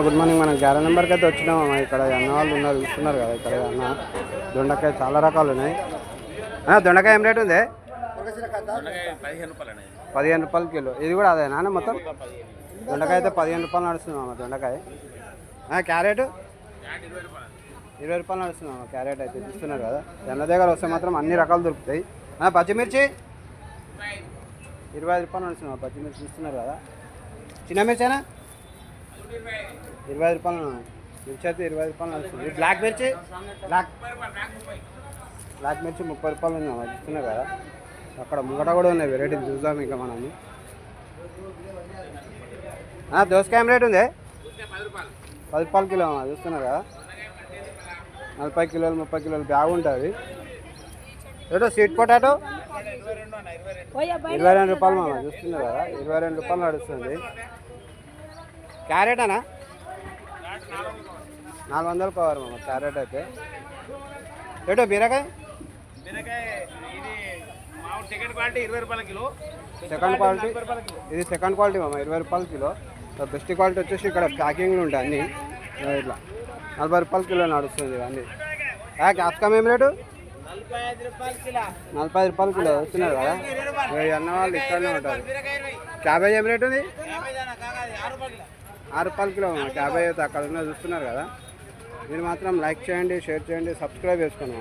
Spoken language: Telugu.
Good morning. మనం 11 నెంబర్కి అయితే వచ్చినాము. ఇక్కడ అన్న వాళ్ళు ఉన్నారు, చూస్తున్నారు కదా. ఇక్కడ అన్న దొండకాయ చాలా రకాలు ఉన్నాయి. దొండకాయ ఏం రేటు ఉంది? 15 రూపాయలు కిలో. ఇది కూడా అదే నాన్న మొత్తం దొండకాయ అయితే 15 రూపాయలు నడుస్తున్నాం. దొండకాయ క్యారెట్ 20 రూపాయలు నడుస్తున్నాం. క్యారెట్ అయితే చూస్తున్నారు కదా. జొన్న దగ్గర వస్తే మాత్రం అన్ని రకాలు దొరుకుతాయి. పచ్చిమిర్చి 25 రూపాయలు నడుస్తున్నాం. పచ్చిమిర్చి చూస్తున్నారు కదా. చిన్న మిర్చేనా 20 రూపాయలు. మిర్చి అయితే 20 రూపాయలు నడుస్తుంది. బ్లాక్ మిర్చి బ్లాక్ మిర్చి 30 రూపాయలు ఉంది. చూస్తున్నారు కదా. అక్కడ ముంగట కూడా ఉన్నాయి వెరైటీలు, చూద్దాం ఇంకా మనము. దోసకాయ రేట్ ఉంది 10 రూపాయలు కిలో. చూస్తున్నారు కదా. 40 కిలోలు 30 కిలోలు బ్యాగ్ ఉంటుంది. ఏదో స్వీట్ పొటాటో 22 రూపాయలు మామ. చూస్తున్నారు కదా. 22 రూపాయలు నడుస్తుంది. క్యారెట్ అనా 400 పవర్ మామ. క్యారెట్ అయితే ఏటో బీరకాయ సెకండ్ క్వాలిటీ ఇది సెకండ్ క్వాలిటీ మామ. 20 రూపాయలు కిలో. బెస్ట్ క్వాలిటీ వచ్చేసి ఇక్కడ ప్యాకింగ్లు ఉంటాయి అన్నీ. ఇట్లా 40 రూపాయలు కిలో నడుస్తుంది అన్నీ. క్యాప్సికమ్ ఏం రేటు 45 రూపాయలు కిలో. వస్తున్నారు కదా. అన్న వాళ్ళు ఇక్కడనే ఉంటారు. క్యాబేజ్ ఏం రేటు ఉంది? 6 రూపాయలు కిలో. క్యాబేజ్ అయితే అక్కడ ఉన్న చూస్తున్నారు కదా. మీరు మాత్రం లైక్ చేయండి, షేర్ చేయండి, సబ్స్క్రైబ్ చేసుకోండి.